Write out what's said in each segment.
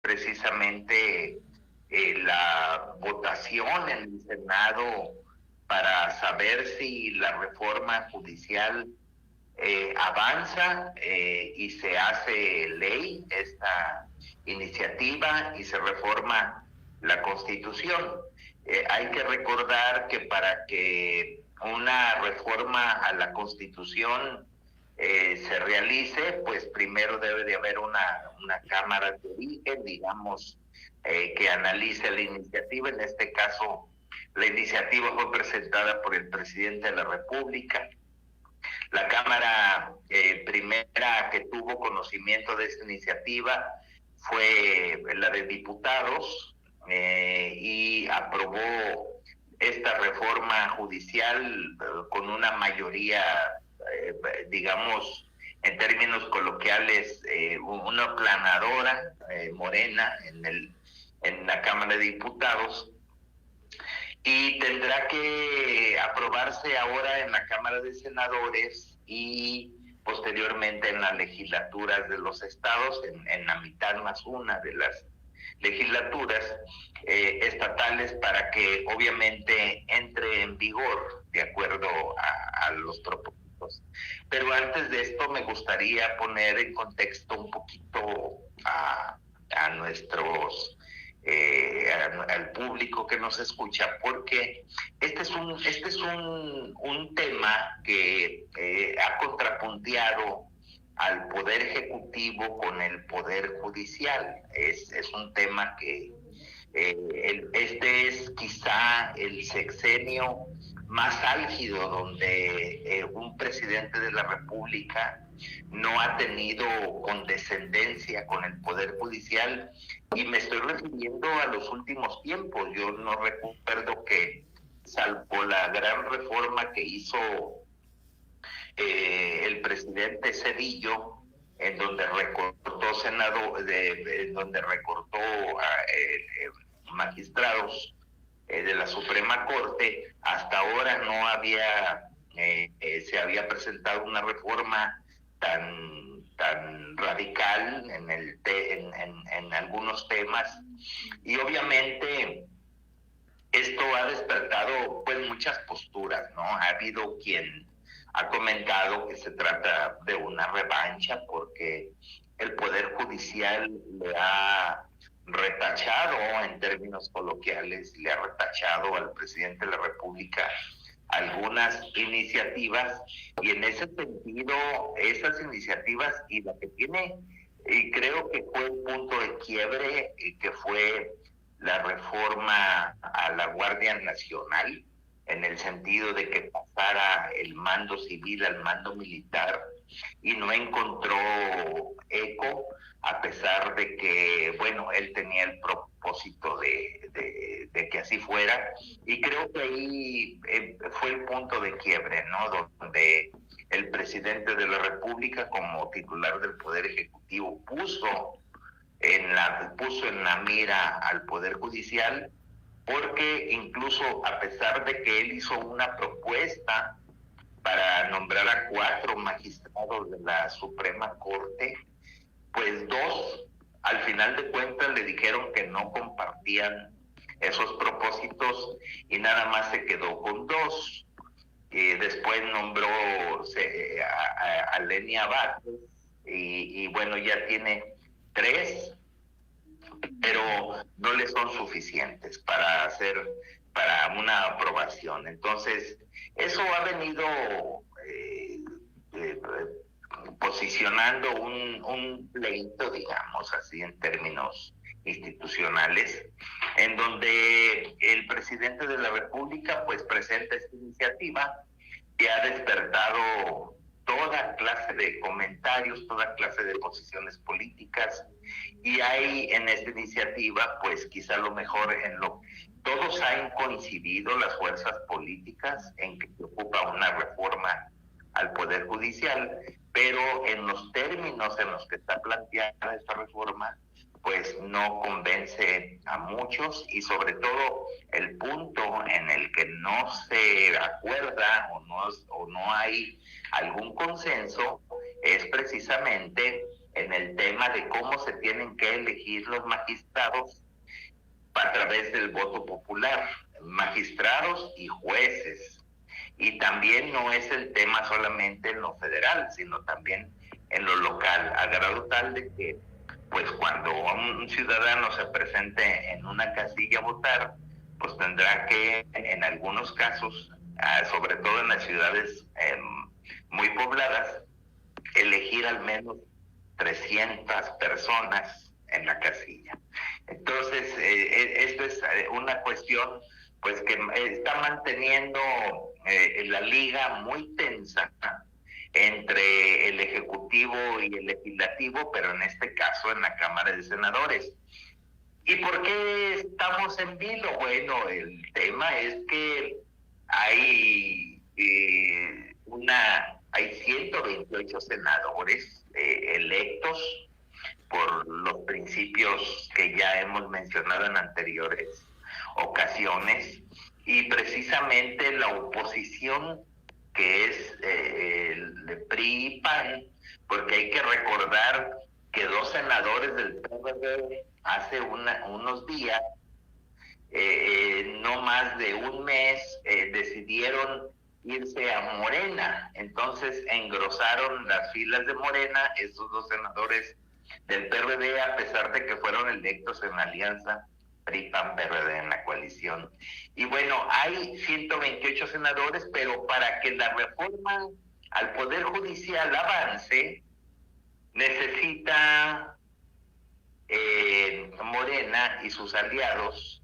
precisamente la votación en el Senado para saber si la reforma judicial avanza y se hace ley esta iniciativa y se reforma la Constitución. Hay que recordar que para que una reforma a la Constitución se realice, pues primero debe de haber una Cámara de Origen, digamos, que analice la iniciativa. En este caso, la iniciativa fue presentada por el presidente de la República. La Cámara primera que tuvo conocimiento de esta iniciativa fue la de Diputados y aprobó esta reforma judicial con una mayoría, digamos, en términos coloquiales, una aplanadora, Morena, en la Cámara de Diputados. Y tendrá que aprobarse ahora en la Cámara de Senadores y posteriormente en las legislaturas de los estados, en la mitad más una de las legislaturas estatales, para que obviamente entre en vigor de acuerdo a los propósitos. Pero antes de esto me gustaría poner en contexto un poquito a nuestros al público que nos escucha, porque este es un tema que ha contrapunteado al Poder Ejecutivo con el Poder Judicial. Es un tema que este es quizá el sexenio más álgido donde un presidente de la República no ha tenido condescendencia con el Poder Judicial, y me estoy refiriendo a los últimos tiempos. Yo no recuerdo que, salvo la gran reforma que hizo el presidente Zedillo, en donde recortó donde recortó magistrados de la Suprema Corte, hasta ahora no había se había presentado una reforma tan radical en algunos temas, y obviamente esto ha despertado pues muchas posturas, ¿no? Ha habido quien ha comentado que se trata de una revancha porque el Poder Judicial le ha retachado, en términos coloquiales, le ha retachado al presidente de la República algunas iniciativas, y en ese sentido esas iniciativas y la que tiene, y creo que fue un punto de quiebre, que fue la reforma a la Guardia Nacional, en el sentido de que pasara el mando civil al mando militar, y no encontró eco, a pesar de que, bueno, él tenía el propósito de que así fuera, y creo que ahí fue el punto de quiebre, ¿no? Donde el presidente de la República, como titular del Poder Ejecutivo, puso en la mira al Poder Judicial, porque incluso a pesar de que él hizo una propuesta para nombrar a 4 magistrados de la Suprema Corte, pues 2 al final de cuentas le dijeron que no compartían esos propósitos y nada más se quedó con 2. Después nombró a Lenia Vázquez y bueno, ya tiene 3, pero no le son suficientes para una aprobación. Entonces, eso ha venido posicionando un pleito, digamos así, en términos institucionales, en donde el presidente de la República pues presenta esta iniciativa que ha despertado toda clase de comentarios, toda clase de posiciones políticas, y hay en esta iniciativa pues quizá lo mejor todos han coincidido, las fuerzas políticas, en que se ocupa una reforma al Poder Judicial, pero en los términos en los que está planteada esta reforma, pues no convence a muchos, y sobre todo el punto en el que no se acuerda o no hay algún consenso es precisamente en el tema de cómo se tienen que elegir los magistrados a través del voto popular, magistrados y jueces. Y también no es el tema solamente en lo federal, sino también en lo local, a grado tal de que, pues cuando un ciudadano se presente en una casilla a votar, pues tendrá que, en algunos casos, sobre todo en las ciudades muy pobladas, elegir al menos 300 personas en la casilla. Entonces, esto es una cuestión pues que está manteniendo la liga muy tensa entre el Ejecutivo y el Legislativo, pero en este caso en la Cámara de Senadores. ¿Y por qué estamos en vilo? Bueno, el tema es que hay 128 senadores electos por los principios que ya hemos mencionado en anteriores ocasiones, y precisamente la oposición, que es el PRI y PAN, porque hay que recordar que 2 senadores del PRD hace unos días, no más de un mes, decidieron irse a Morena. Entonces engrosaron las filas de Morena esos 2 senadores del PRD, a pesar de que fueron electos en alianza PRI-PAN-PRD en la coalición. Y bueno, hay 128 senadores, pero para que la reforma al Poder Judicial avance, necesita Morena y sus aliados,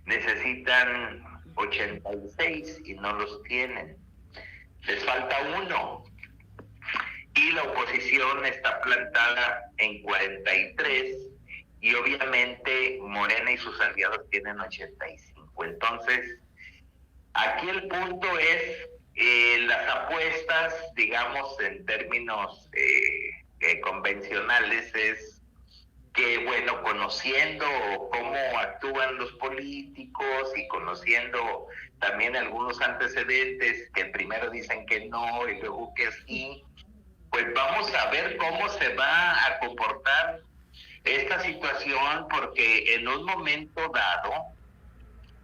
necesitan 86 y no los tienen. Les falta 1. Y la oposición está plantada en 43, y obviamente Morena y sus aliados tienen 85. Entonces, aquí el punto es las apuestas, digamos, en términos convencionales, es que, bueno, conociendo cómo actúan los políticos y conociendo también algunos antecedentes, que primero dicen que no y luego que sí, pues vamos a ver cómo se va a comportar esta situación, porque en un momento dado,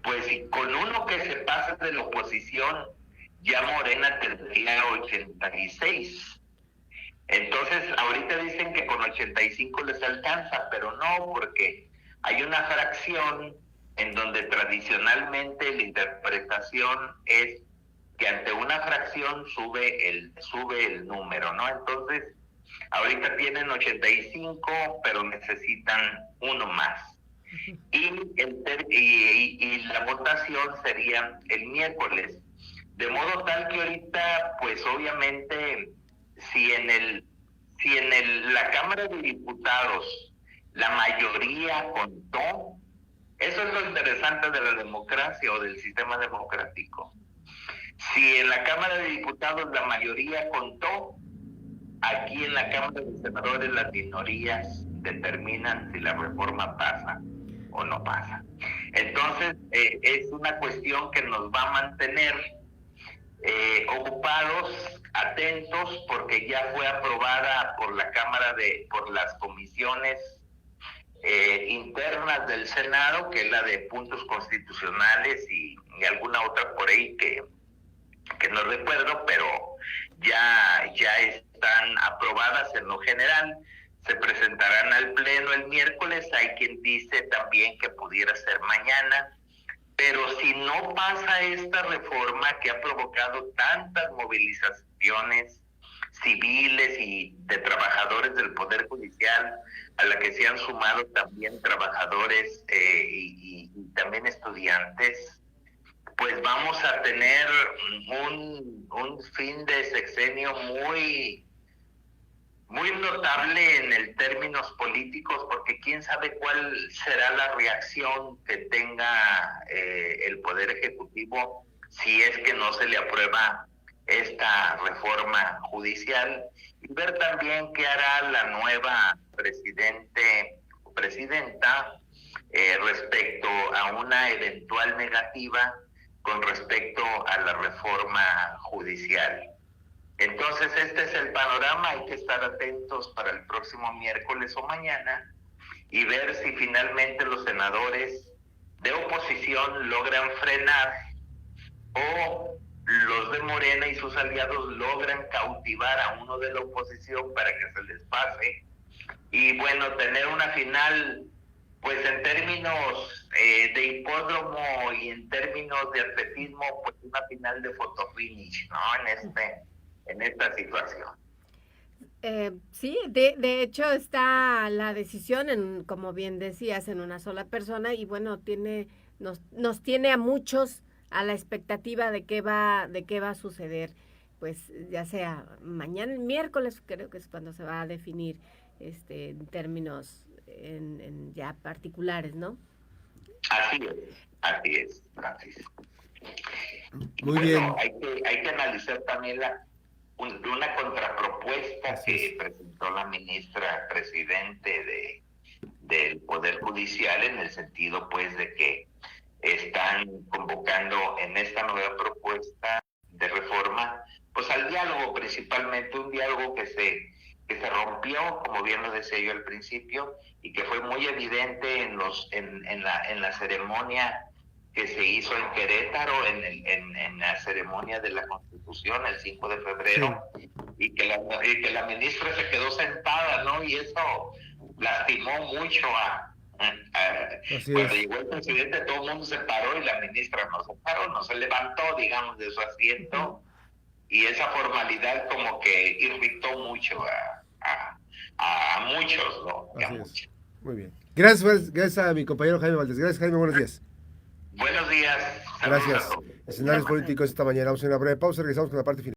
pues con uno que se pase de la oposición, ya Morena tendría 86. Entonces, ahorita dicen que con 85 les alcanza, pero no, porque hay una fracción en donde tradicionalmente la interpretación es que ante una fracción sube el número, ¿no? Entonces, ahorita tienen 85, pero necesitan 1 más. Y la votación sería el miércoles. De modo tal que ahorita, pues obviamente, si en la Cámara de Diputados la mayoría contó, eso es lo interesante de la democracia o del sistema democrático. Si en la Cámara de Diputados la mayoría contó, aquí en la Cámara de Senadores las minorías determinan si la reforma pasa o no pasa. Entonces, es una cuestión que nos va a mantener ocupados, atentos, porque ya fue aprobada por la Cámara por las comisiones internas del Senado, que es la de puntos constitucionales y alguna otra por ahí que no recuerdo, pero ya están aprobadas en lo general. Se presentarán al Pleno el miércoles. Hay quien dice también que pudiera ser mañana, pero si no pasa esta reforma que ha provocado tantas movilizaciones civiles y de trabajadores del Poder Judicial, a la que se han sumado también trabajadores y también estudiantes, pues vamos a tener un fin de sexenio muy notable en términos políticos, porque quién sabe cuál será la reacción que tenga el Poder Ejecutivo si es que no se le aprueba esta reforma judicial, y ver también qué hará la nueva presidente o presidenta respecto a una eventual negativa con respecto a la reforma judicial. Entonces, este es el panorama. Hay que estar atentos para el próximo miércoles o mañana y ver si finalmente los senadores de oposición logran frenar o los de Morena y sus aliados logran cautivar a uno de la oposición para que se les pase y bueno, tener una final pues en términos de hipódromo y en términos de atletismo, pues una final de fotofinish, ¿no? En esta situación. Sí, de hecho está la decisión, como bien decías, en una sola persona y bueno, nos tiene a muchos a la expectativa de qué va a suceder, pues ya sea mañana, el miércoles, creo que es cuando se va a definir en términos en ya particulares, ¿no? Así es, Francis. Muy Bueno, bien. hay que analizar también una contrapropuesta que presentó la ministra presidente del Poder Judicial en el sentido pues de que están convocando en esta nueva propuesta de reforma pues al diálogo, principalmente un diálogo que se rompió, como bien lo decía yo al principio, y que fue muy evidente en la ceremonia que se hizo en Querétaro, en la ceremonia de la Constitución, el 5 de febrero, sí. y que la ministra se quedó sentada, ¿no? Y eso lastimó mucho cuando llegó el presidente, todo el mundo se paró y la ministra no se paró, no se levantó, digamos, de su asiento, y esa formalidad como que irritó mucho a muchos, ¿no? Así es. Muchos. Muy bien. Gracias a mi compañero Jaime Valdés. Gracias, Jaime, buenos días. Buenos días. Gracias. Escenarios políticos esta mañana. Vamos a una breve pausa, regresamos con la parte final.